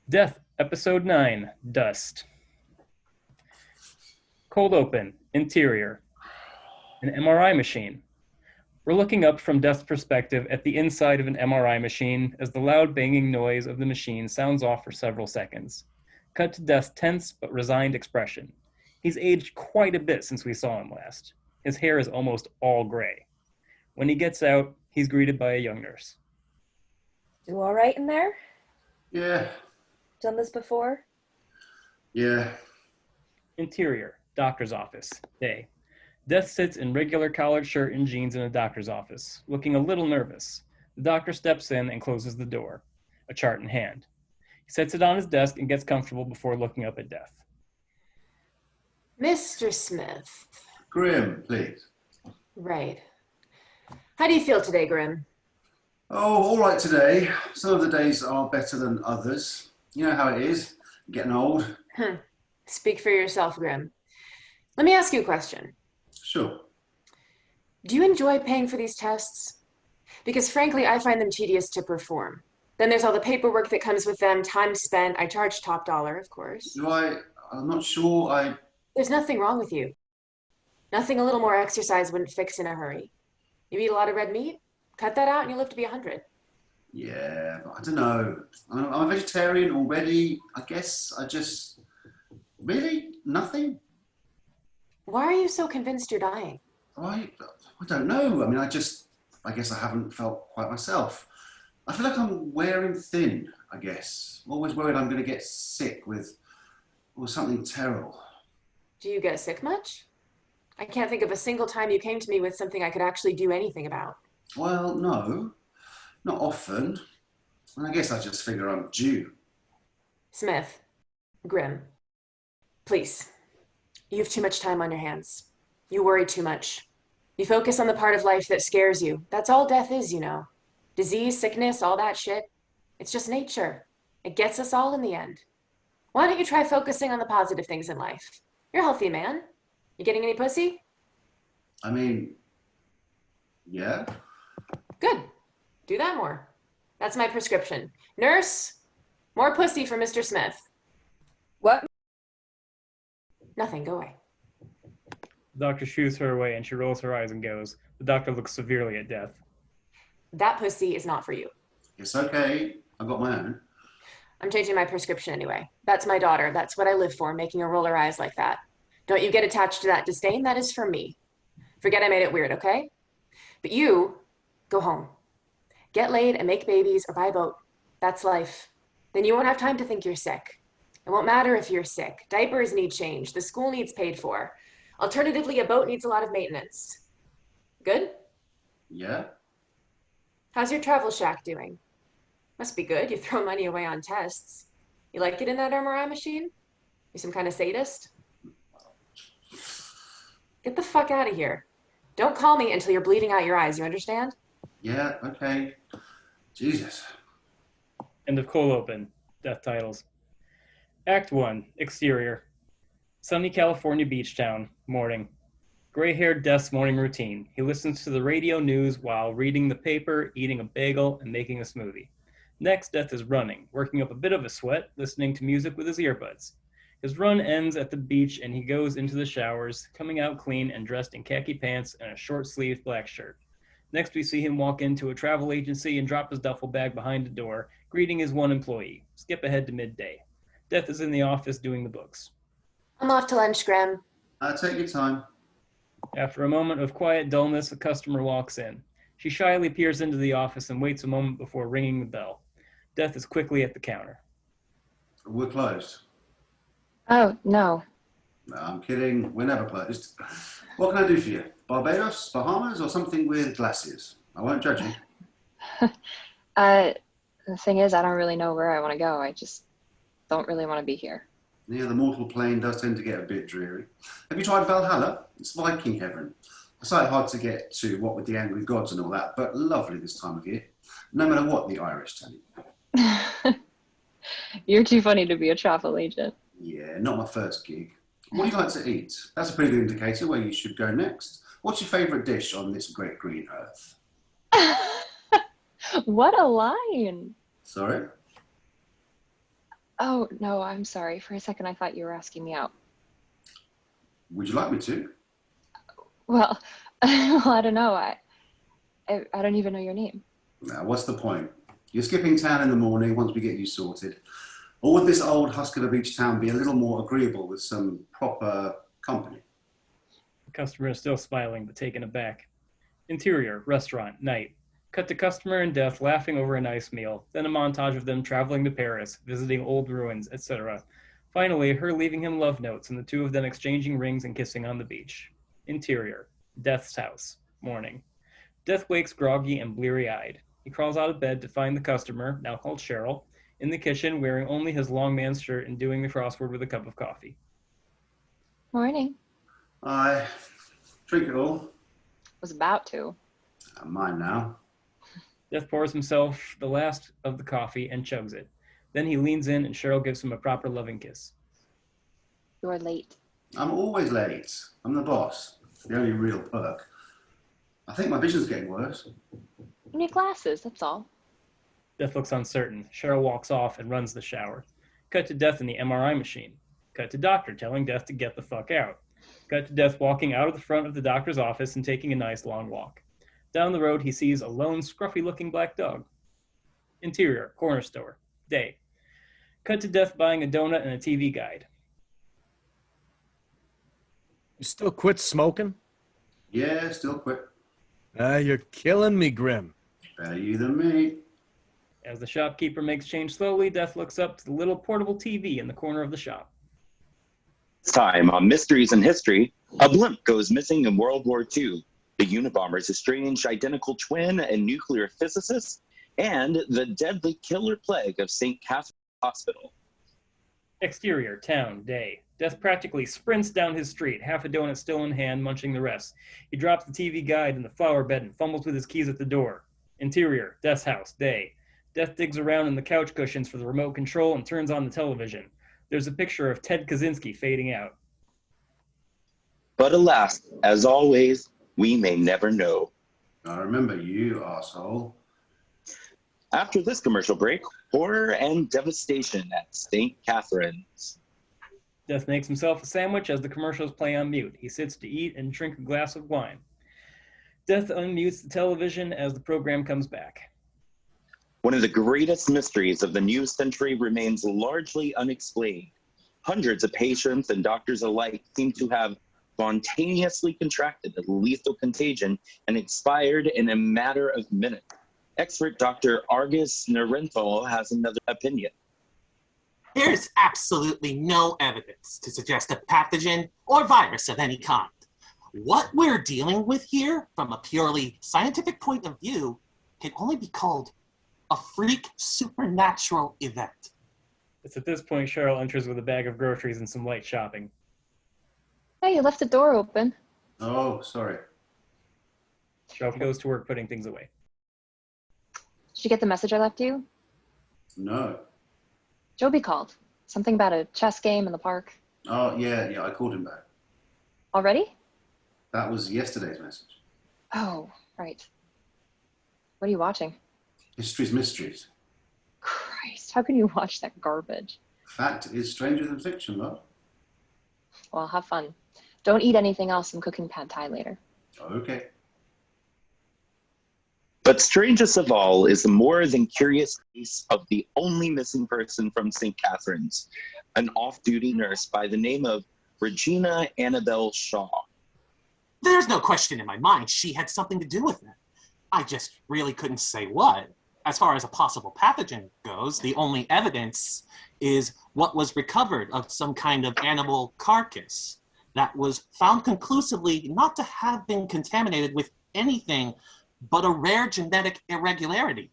Death, Episode 9, Dust. Cold open, interior, an MRI machine. We're looking up from Death's perspective at the inside of an MRI machine as the loud banging noise of the machine sounds off for several seconds. Cut to Death's tense but resigned expression. He's aged quite a bit since we saw him last. His hair is almost all gray. When he gets out, he's greeted by a young nurse. You all right in there? Yeah, Done this before? yeah. Interior, doctor's office, day. Death sits in regular collared shirt and jeans in a doctor's office, looking a little nervous. The doctor steps in and closes the door, a chart in hand. He sets it on his desk and gets comfortable before looking up at Death. Mr. Smith. Grim, please. Right. How do you feel today, Grim? Oh, all right today. Some of the days are better than others. You know how it is, getting old. Speak for yourself, Grim. Let me ask you a question. Sure. Do you enjoy paying for these tests? Because frankly, I find them tedious to perform. Then there's all the paperwork that comes with them, time spent. I charge top dollar, of course. I'm not sure There's nothing wrong with you. Nothing a little more exercise wouldn't fix in a hurry. You eat a lot of red meat? Cut that out and you'll live to be 100. Yeah, but I don't know. I'm a vegetarian already. I guess really? Nothing? Why are you so convinced you're dying? I don't know. I mean, I guess I haven't felt quite myself. I feel like I'm wearing thin, I guess. I'm always worried I'm going to get sick with something terrible. Do you get sick much? I can't think of a single time you came to me with something I could actually do anything about. Well, no, not often. And I guess I just figure I'm due. Smith, Grim, please. You have too much time on your hands. You worry too much. You focus on the part of life that scares you. That's all death is, you know. Disease, sickness, all that shit. It's just nature. It gets us all in the end. Why don't you try focusing on the positive things in life? You're a healthy, man. You getting any pussy? I mean, yeah. Good. Do that more. That's my prescription. Nurse, more pussy for Mr. Smith. What? Nothing, go away. The doctor shoos her away and she rolls her eyes and goes. The doctor looks severely at Death. That pussy is not for you. It's okay. I've got my own. I'm changing my prescription anyway. That's my daughter. That's what I live for, making her roll her eyes like that. Don't you get attached to that disdain. That is for me. Forget I made it weird, okay? But you, go home. Get laid and make babies or buy a boat. That's life. Then you won't have time to think you're sick. It won't matter if you're sick. Diapers need changed. The school needs paid for. Alternatively, a boat needs a lot of maintenance. Good? Yeah? How's your travel shack doing? Must be good. You throw money away on tests. You like it in that MRI machine? You some kind of sadist? Get the fuck out of here. Don't call me until you're bleeding out your eyes, you understand? Yeah, okay. Jesus. End of cold open. Death titles. Act 1, exterior. Sunny California beach town, morning. Gray-haired Death's morning routine. He listens to the radio news while reading the paper, eating a bagel, and making a smoothie. Next, Death is running, working up a bit of a sweat, listening to music with his earbuds. His run ends at the beach and he goes into the showers, coming out clean and dressed in khaki pants and a short-sleeved black shirt. Next, we see him walk into a travel agency and drop his duffel bag behind the door, greeting his one employee. Skip ahead to midday. Death is in the office doing the books. I'm off to lunch, Graham. Take your time. After a moment of quiet dullness, a customer walks in. She shyly peers into the office and waits a moment before ringing the bell. Death is quickly at the counter. We're closed. Oh, no. No, I'm kidding. We're never closed. What can I do for you? Barbados, Bahamas, or something with glasses? I won't judge you. The thing is, I don't really know where I want to go. I just don't really want to be here. Yeah, the mortal plane does tend to get a bit dreary. Have you tried Valhalla? It's Viking heaven. A sight hard to get to, what with the angry gods and all that, but lovely this time of year. No matter what the Irish tell you. You're too funny to be a travel agent. Yeah, not my first gig. What do you like to eat? That's a pretty good indicator where you should go next. What's your favourite dish on this great green earth? What a line. Sorry? Oh, no, I'm sorry. For a second, I thought you were asking me out. Would you like me to? Well, well, I don't know. I don't even know your name. Now, what's the point? You're skipping town in the morning once we get you sorted. Or would this old husk of a beach town be a little more agreeable with some proper company? The customer is still smiling, but taken aback. Interior, restaurant, night. Cut to customer and Death laughing over a nice meal, then a montage of them traveling to Paris, visiting old ruins, etc. Finally, her leaving him love notes and the two of them exchanging rings and kissing on the beach. Interior, Death's house, morning. Death wakes groggy and bleary-eyed. He crawls out of bed to find the customer, now called Cheryl, in the kitchen wearing only his long man's shirt and doing the crossword with a cup of coffee. Morning. I drink it all. Was about to. Mine now. Death pours himself the last of the coffee and chugs it. Then he leans in and Cheryl gives him a proper loving kiss. You're late. I'm always late. I'm the boss. The only real perk. I think my vision's getting worse. You need glasses, that's all. Death looks uncertain. Cheryl walks off and runs the shower. Cut to Death in the MRI machine. Cut to Doctor telling Death to get the fuck out. Cut to Death walking out of the front of the doctor's office and taking a nice long walk. Down the road, he sees a lone, scruffy-looking black dog. Interior, corner store, day. Cut to Death buying a donut and a TV guide. You still quit smoking? Yeah, still quit. You're killing me, Grim. Better you than me. As the shopkeeper makes change slowly, Death looks up to the little portable TV in the corner of the shop. This time on Mysteries in History, a blimp goes missing in World War II. The Unabomber's estranged identical twin and nuclear physicist, and the deadly killer plague of St. Catherine's Hospital. Exterior, town, day. Death practically sprints down his street, half a donut still in hand, munching the rest. He drops the TV guide in the flower bed and fumbles with his keys at the door. Interior, Death's house, day. Death digs around in the couch cushions for the remote control and turns on the television. There's a picture of Ted Kaczynski fading out. But alas, as always, we may never know. I remember you, asshole. After this commercial break, horror and devastation at St. Catherine's. Death makes himself a sandwich as the commercials play on mute. He sits to eat and drink a glass of wine. Death unmutes the television as the program comes back. One of the greatest mysteries of the new century remains largely unexplained. Hundreds of patients and doctors alike seem to have spontaneously contracted a lethal contagion and expired in a matter of minutes. Expert Dr. Argus Narenthal has another opinion. There is absolutely no evidence to suggest a pathogen or virus of any kind. What we're dealing with here, from a purely scientific point of view, can only be called a freak supernatural event. It's at this point Cheryl enters with a bag of groceries and some light shopping. Hey, you left the door open. Oh, sorry. Cheryl goes to work putting things away. Did you get the message I left you? No. Joby called. Something about a chess game in the park. Oh, yeah, I called him back. Already? That was yesterday's message. Oh, right. What are you watching? History's mysteries. Christ, how can you watch that garbage? Fact is stranger than fiction, love. Well, have fun. Don't eat anything else. I'm cooking pad thai later. Okay. But strangest of all is the more than curious case of the only missing person from St. Catherine's, an off-duty nurse by the name of Regina Annabelle Shaw. There's no question in my mind she had something to do with it. I just really couldn't say what. As far as a possible pathogen goes, the only evidence is what was recovered of some kind of animal carcass that was found conclusively not to have been contaminated with anything but a rare genetic irregularity.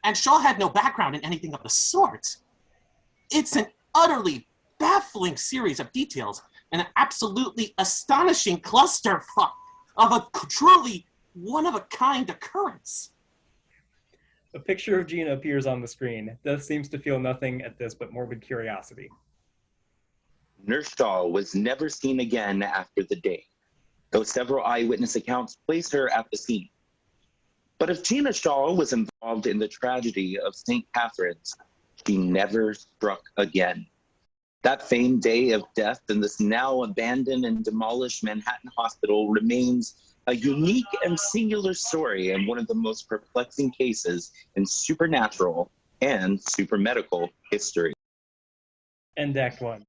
And Shaw had no background in anything of the sort. It's an utterly baffling series of details and an absolutely astonishing clusterfuck of a truly one-of-a-kind occurrence. A picture of Gina appears on the screen. Death seems to feel nothing at this but morbid curiosity. Nurse Shaw was never seen again after the day, though several eyewitness accounts place her at the scene. But if Gina Shaw was involved in the tragedy of St. Catherine's, she never struck again. That famed day of death in this now abandoned and demolished Manhattan hospital remains a unique and singular story and one of the most perplexing cases in supernatural and supermedical history. End Act 1.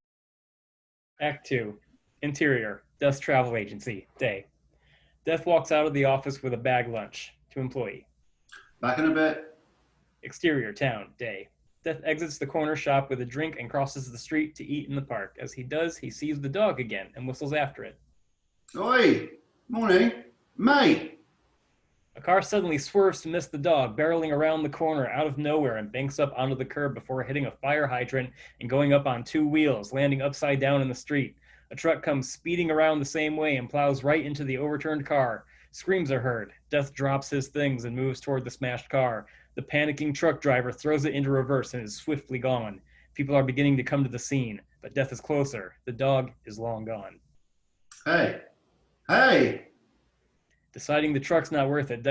Act 2. Interior, Death's travel agency, day. Death walks out of the office with a bag lunch to employee. Back in a bit. Exterior, town, day. Death exits the corner shop with a drink and crosses the street to eat in the park. As he does, he sees the dog again and whistles after it. Oi! Morning. Mate! A car suddenly swerves to miss the dog, barreling around the corner out of nowhere and banks up onto the curb before hitting a fire hydrant and going up on two wheels, landing upside down in the street. A truck comes speeding around the same way and plows right into the overturned car. Screams are heard. Death drops his things and moves toward the smashed car. The panicking truck driver throws it into reverse and is swiftly gone. People are beginning to come to the scene, but Death is closer. The dog is long gone. Hey! Hey! Deciding the truck's not worth it,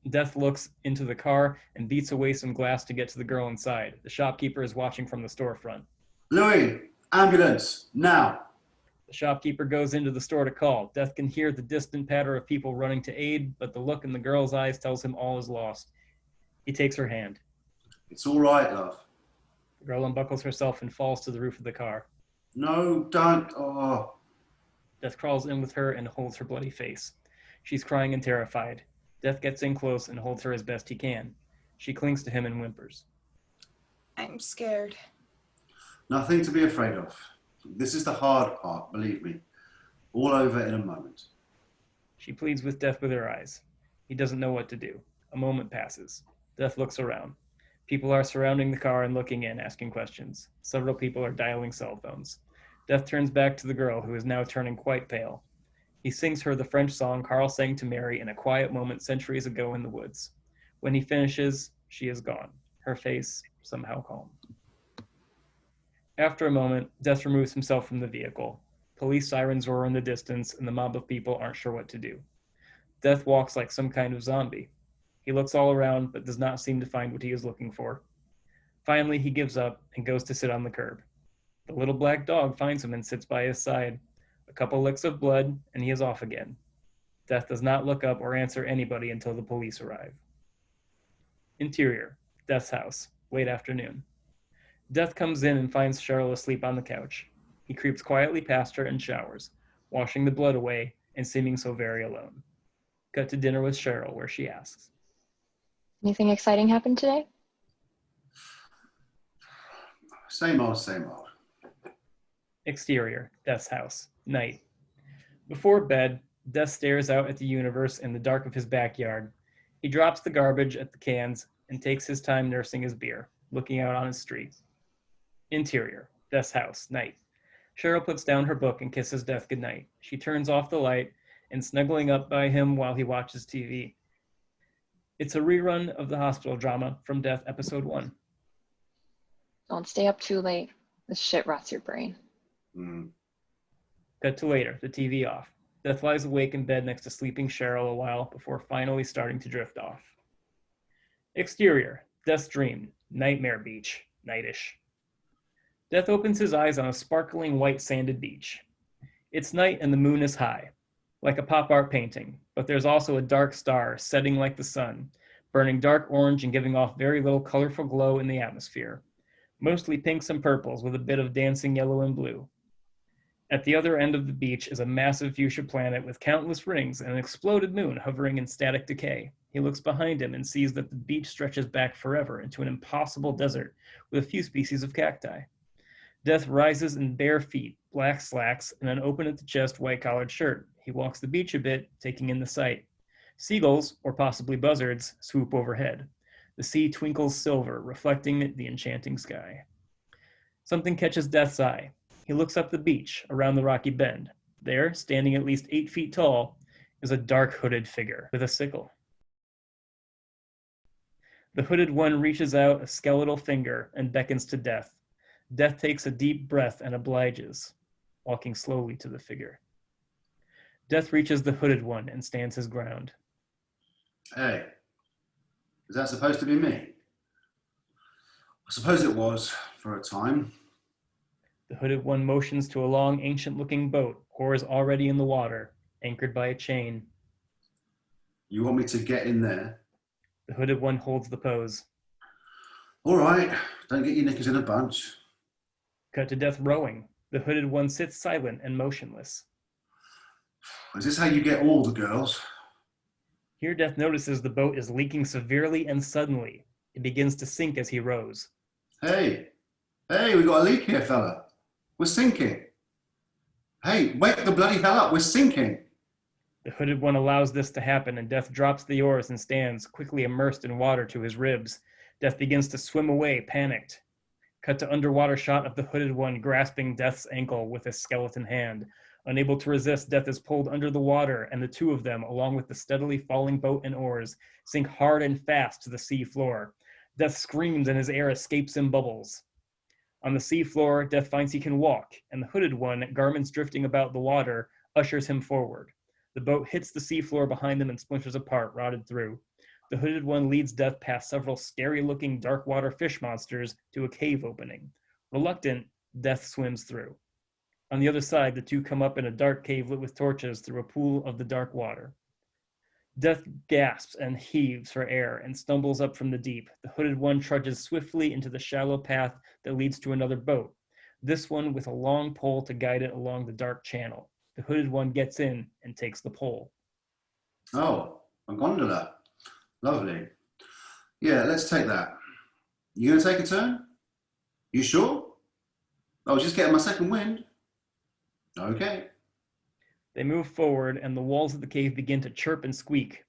Death looks into the car and beats away some glass to get to the girl inside. The shopkeeper is watching from the storefront. Louis! Ambulance! Now! The shopkeeper goes into the store to call. Death can hear the distant patter of people running to aid, but the look in the girl's eyes tells him all is lost. He takes her hand. It's all right, love. The girl unbuckles herself and falls to the roof of the car. No, don't. Oh. Death crawls in with her and holds her bloody face. She's crying and terrified. Death gets in close and holds her as best he can. She clings to him and whimpers. I'm scared. Nothing to be afraid of. This is the hard part, believe me. All over in a moment. She pleads with Death with her eyes. He doesn't know what to do. A moment passes. Death looks around. People are surrounding the car and looking in, asking questions. Several people are dialing cell phones. Death turns back to the girl, who is now turning quite pale. He sings her the French song Carl sang to Mary in a quiet moment centuries ago in the woods. When he finishes, she is gone, her face somehow calm. After a moment, Death removes himself from the vehicle. Police sirens roar in the distance, and the mob of people aren't sure what to do. Death walks like some kind of zombie. He looks all around, but does not seem to find what he is looking for. Finally, he gives up and goes to sit on the curb. The little black dog finds him and sits by his side. A couple licks of blood, and he is off again. Death does not look up or answer anybody until the police arrive. Interior, Death's house, late afternoon. Death comes in and finds Cheryl asleep on the couch. He creeps quietly past her and showers, washing the blood away and seeming so very alone. Cut to dinner with Cheryl, where she asks, Anything exciting happened today? Same old, same old. Exterior, Death's house, night. Before bed, Death stares out at the universe in the dark of his backyard. He drops the garbage at the cans and takes his time nursing his beer, looking out on his street. Interior, Death's house, night. Cheryl puts down her book and kisses Death goodnight. She turns off the light and snuggling up by him while he watches TV. It's a rerun of the hospital drama from Death Episode 1. Don't stay up too late. This shit rots your brain. Cut to later, the TV off. Death lies awake in bed next to sleeping Cheryl a while before finally starting to drift off. Exterior, Death's dream, Nightmare Beach, nightish. Death opens his eyes on a sparkling white sanded beach. It's night and the moon is high, like a pop art painting, but there's also a dark star setting like the sun, burning dark orange and giving off very little colorful glow in the atmosphere, mostly pinks and purples with a bit of dancing yellow and blue. At the other end of the beach is a massive fuchsia planet with countless rings and an exploded moon hovering in static decay. He looks behind him and sees that the beach stretches back forever into an impossible desert with a few species of cacti. Death rises in bare feet, black slacks, and an open-at-the-chest white-collared shirt. He walks the beach a bit, taking in the sight. Seagulls, or possibly buzzards, swoop overhead. The sea twinkles silver, reflecting the enchanting sky. Something catches Death's eye. He looks up the beach, around the rocky bend. There, standing at least 8 feet tall, is a dark hooded figure with a sickle. The hooded one reaches out a skeletal finger and beckons to Death. Death takes a deep breath and obliges, walking slowly to the figure. Death reaches the hooded one and stands his ground. Hey, is that supposed to be me? suppose it was, for a time. The hooded one motions to a long, ancient-looking boat, oars already in the water, anchored by a chain. You want me to get in there? The hooded one holds the pose. All right, don't get your knickers in a bunch. Cut to Death rowing. The hooded one sits silent and motionless. Is this how you get all the girls? Here Death notices the boat is leaking severely and suddenly. It begins to sink as he rows. Hey, we got a leak here, fella. We're sinking. Hey, wake the bloody hell up, we're sinking. The hooded one allows this to happen, and Death drops the oars and stands, quickly immersed in water to his ribs. Death begins to swim away, panicked. Cut to underwater shot of the hooded one grasping Death's ankle with a skeleton hand. Unable to resist, Death is pulled under the water, and the two of them, along with the steadily falling boat and oars, sink hard and fast to the sea floor. Death screams and his air escapes in bubbles. On the sea floor, Death finds he can walk, and the hooded one, garments drifting about the water, ushers him forward. The boat hits the sea floor behind them and splinters apart, rotted through. The hooded one leads Death past several scary-looking dark water fish monsters to a cave opening. Reluctant, Death swims through. On the other side, the two come up in a dark cave lit with torches through a pool of the dark water. Death gasps and heaves for air and stumbles up from the deep. The hooded one trudges swiftly into the shallow path that leads to another boat, this one with a long pole to guide it along the dark channel. The hooded one gets in and takes the pole. Oh, a gondola. Lovely. Yeah, let's take that. You gonna take a turn? You sure? I was just getting my second wind. Okay. They move forward, and the walls of the cave begin to chirp and squeak.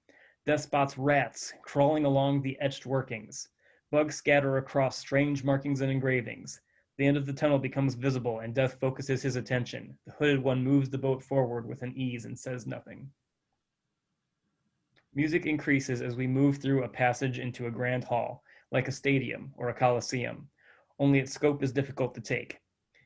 Death spots rats crawling along the etched workings. Bugs scatter across strange markings and engravings. The end of the tunnel becomes visible, and Death focuses his attention. The hooded one moves the boat forward with an ease and says nothing. Music increases as we move through a passage into a grand hall, like a stadium or a coliseum, only its scope is difficult to take.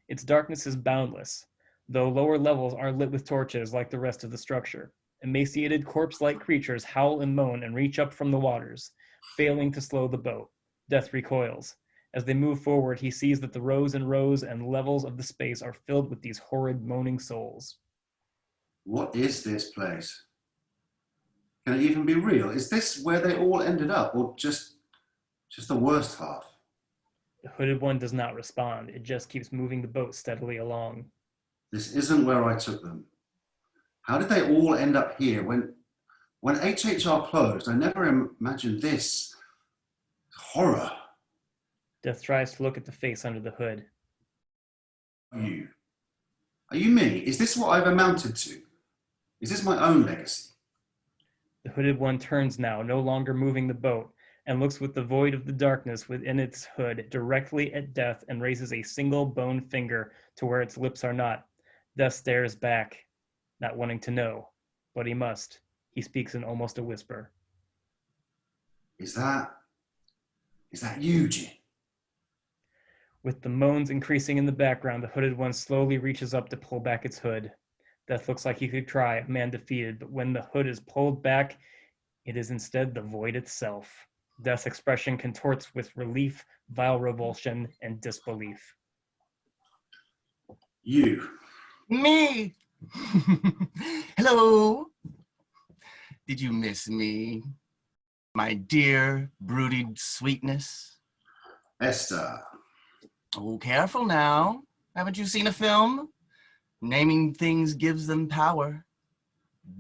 Its darkness is boundless, though lower levels are lit with torches like the rest of the structure. Emaciated, corpse-like creatures howl and moan and reach up from the waters, failing to slow the boat. Death recoils. As they move forward, he sees that the rows and rows and levels of the space are filled with these horrid, moaning souls. What is this place? Can it even be real? Is this where they all ended up, or just the worst half? The hooded one does not respond. It just keeps moving the boat steadily along. This isn't where I took them. How did they all end up here? When HHR closed, I never imagined this. Horror. Death tries to look at the face under the hood. You. Are you me? Is this what I've amounted to? Is this my own legacy? The hooded one turns now, no longer moving the boat, and looks with the void of the darkness within its hood directly at Death and raises a single bone finger to where its lips are not. Death stares back, not wanting to know, but he must. He speaks in almost a whisper. Is that you, Jin? With the moans increasing in the background, the hooded one slowly reaches up to pull back its hood. Death looks like he could try, a man defeated, but when the hood is pulled back, it is instead the void itself. Death's expression contorts with relief, vile revulsion, and disbelief. You. Me! Hello! Did you miss me? My dear, brooded sweetness? Esther. Oh, careful now. Haven't you seen a film? Naming things gives them power.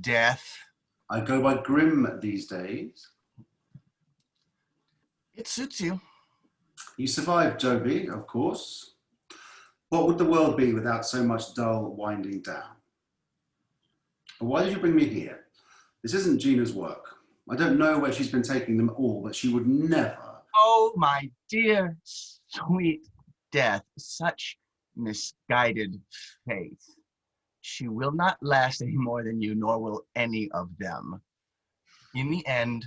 Death. I go by Grim these days. It suits you. You survived, Joby, of course. What would the world be without so much dull winding down? But why did you bring me here? This isn't Gina's work. I don't know where she's been taking them all, but she would never. Oh, my dear, sweet Death. Such misguided faith. She will not last any more than you, nor will any of them. In the end,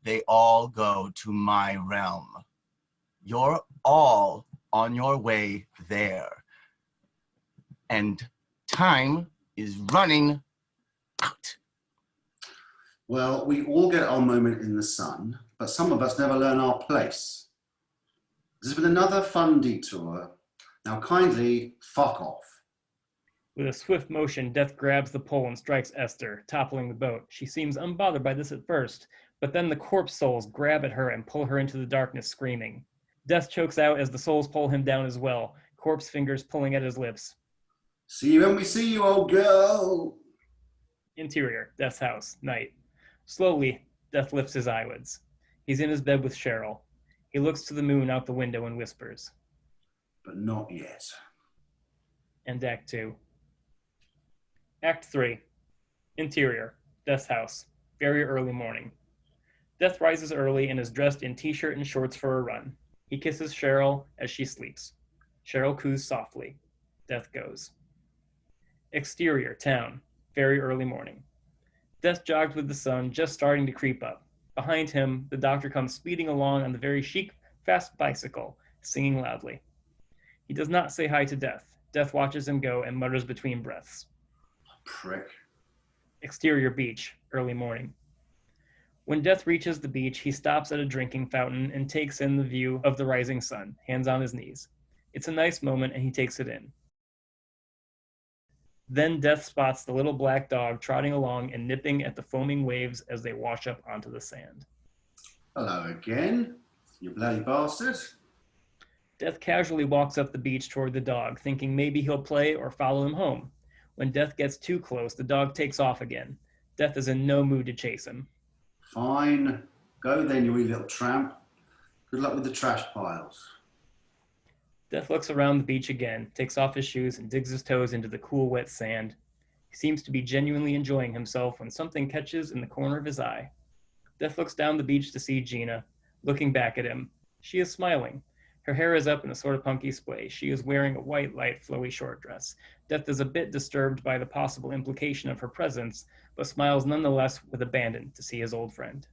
they all go to my realm. You're all on your way there. And time is running out. Well, we all get our moment in the sun, but some of us never learn our place. This has been another fun detour. Now kindly fuck off. With a swift motion, Death grabs the pole and strikes Esther, toppling the boat. She seems unbothered by this at first, but then the corpse souls grab at her and pull her into the darkness, screaming. Death chokes out as the souls pull him down as well, corpse fingers pulling at his lips. See you when we see you, old girl. Interior, Death's house, night. Slowly, Death lifts his eyelids. He's in his bed with Cheryl. He looks to the moon out the window and whispers. But not yet. And Act 2. Act 3. Interior, Death's house. Very early morning. Death rises early and is dressed in t-shirt and shorts for a run. He kisses Cheryl as she sleeps. Cheryl coos softly. Death goes. Exterior, town. Very early morning. Death jogs with the sun just starting to creep up. Behind him, the doctor comes speeding along on the very chic, fast bicycle, singing loudly. He does not say hi to Death. Death watches him go and mutters between breaths. Prick. Exterior beach, early morning. When Death reaches the beach, he stops at a drinking fountain and takes in the view of the rising sun, hands on his knees. It's a nice moment and he takes it in. Then Death spots the little black dog trotting along and nipping at the foaming waves as they wash up onto the sand. Hello again, you bloody bastard. Death casually walks up the beach toward the dog, thinking maybe he'll play or follow him home. When Death gets too close, the dog takes off again. Death is in no mood to chase him. Fine. Go then, you wee little tramp. Good luck with the trash piles. Death looks around the beach again, takes off his shoes, and digs his toes into the cool, wet sand. He seems to be genuinely enjoying himself when something catches in the corner of his eye. Death looks down the beach to see Gina, looking back at him. She is smiling. Her hair is up in a sort of punky splay. She is wearing a white, light, flowy short dress. Death is a bit disturbed by the possible implication of her presence, but smiles nonetheless with abandon to see his old friend.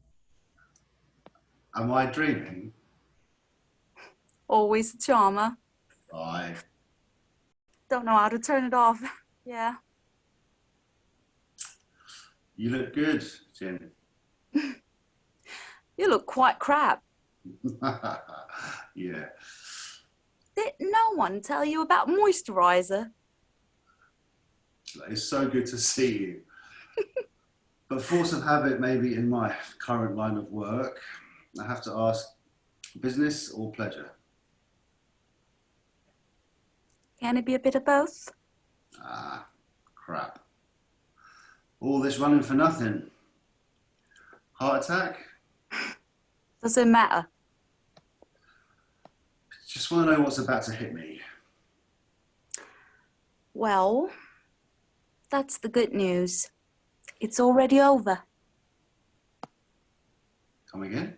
Am I dreaming? Always a charmer. Aye. Don't know how to turn it off. Yeah. You look good, Jen. You look quite crap. Yeah. Did no one tell you about moisturizer? It's so good to see you. But force of habit, maybe in my current line of work, I have to ask, business or pleasure? Can it be a bit of both? Ah, crap. All this running for nothing. Heart attack? Does it matter? Just want to know what's about to hit me. Well, that's the good news. It's already over. Come again?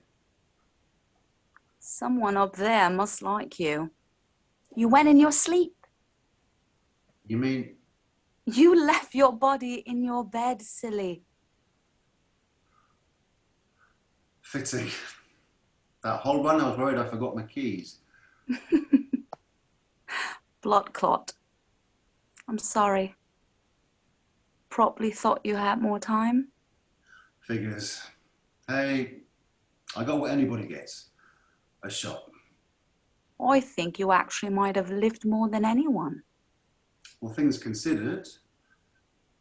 Someone up there must like you. You went in your sleep. You mean? You left your body in your bed, silly. Fitting. That whole run I was worried I forgot my keys. Blood clot. I'm sorry. Probably thought you had more time. Figures. Hey, I got what anybody gets. A shot. I think you actually might have lived more than anyone. Well, things considered,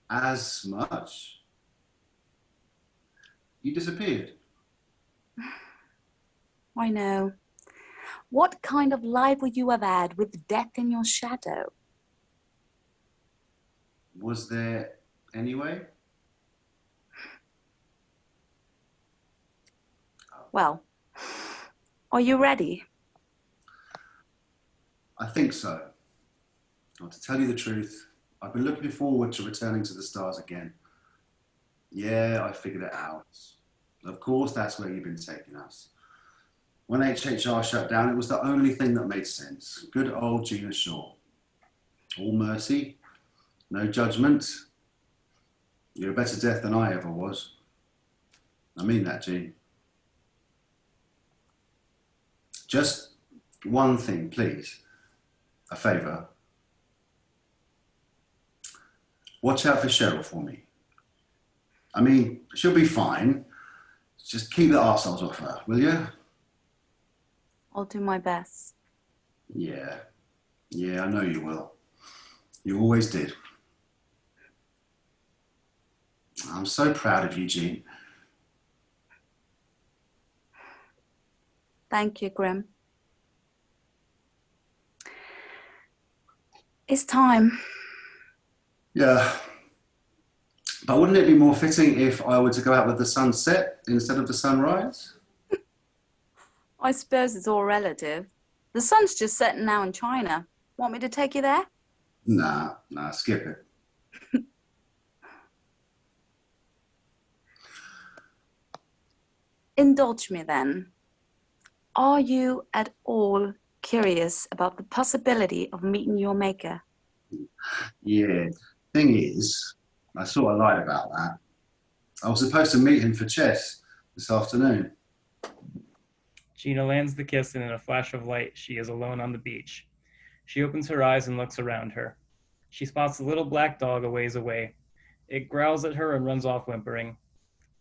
as much. You disappeared. I know. What kind of life would you have had with death in your shadow? Was there any way? Well, are you ready? I think so. Well, to tell you the truth, I've been looking forward to returning to the stars again. Yeah, I figured it out. Of course, that's where you've been taking us. When HHR shut down, it was the only thing that made sense. Good old Gina Shaw. All mercy, no judgment. You're a better death than I ever was. I mean that, Jean. Just one thing, please. A favour. Watch out for Cheryl for me. I mean, she'll be fine. Just keep the arseholes off her, will you? I'll do my best. Yeah. Yeah, I know you will. You always did. I'm so proud of you, Jean. Thank you, Grim. It's time. Yeah. But wouldn't it be more fitting if I were to go out with the sunset instead of the sunrise? I suppose it's all relative. The sun's just setting now in China. Want me to take you there? Nah, skip it. Indulge me then. Are you at all curious about the possibility of meeting your maker? Yeah. Thing is, I sort of lied about that. I was supposed to meet him for chess this afternoon. Gina lands the kiss, and in a flash of light, she is alone on the beach. She opens her eyes and looks around her. She spots a little black dog a ways away. It growls at her and runs off whimpering.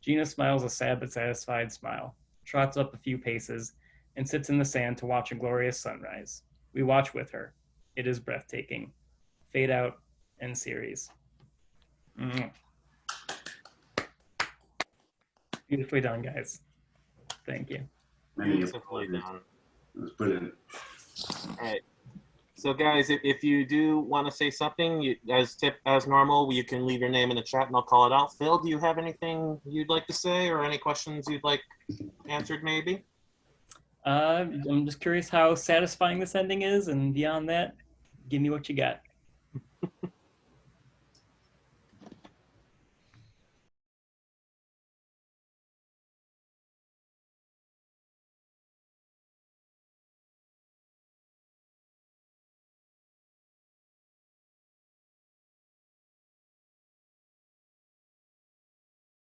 Gina smiles a sad but satisfied smile, trots up a few paces, and sits in the sand to watch a glorious sunrise. We watch with her. It is breathtaking. Fade out and series. Beautifully done, guys. Thank you. Beautifully done. It was brilliant. All right. So, guys, if you do want to say something, as normal, you can leave your name in the chat and I'll call it out. Phil, do you have anything you'd like to say or any questions you'd like answered, maybe? I'm just curious how satisfying this ending is, and beyond that, give me what you got.